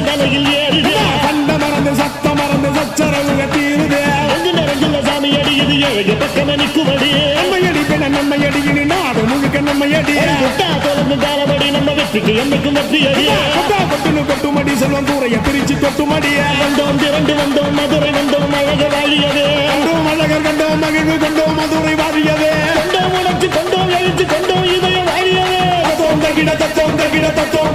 தலையில் ஏறுது கண்ட மறந்து சத்த மறந்து சச்சரவுக தீருது நிறைஞ்சுள்ள சாமி அடியுது ஏழு பக்கம் நிற்குமடி நம்மையடி பின்ன நம்மையடி இனி நாடு முழுக்க நம்மையடி தொடர்ந்து தாளபடி நம்ம வெற்றிக்கு என்னைக்கும் வெற்றி அடிய கொட்டுன்னு கொட்டுமடி செல்வம் கூரைய பிரிச்சு கொட்டுமடி வந்தோம் திரண்டு வந்தோம் மதுரை வந்தோம் அழக வாழியது கண்டோம் அழகர் கண்டோம் மகிழ்வு கண்டோம் மதுரை வாழியது கொண்டோம் உணர்ச்சி கொண்டோம் எழுச்சி கொண்டோம் இதயம் வாழியது தத்தோம் தகிட தத்தோம் தகிட தத்தோம்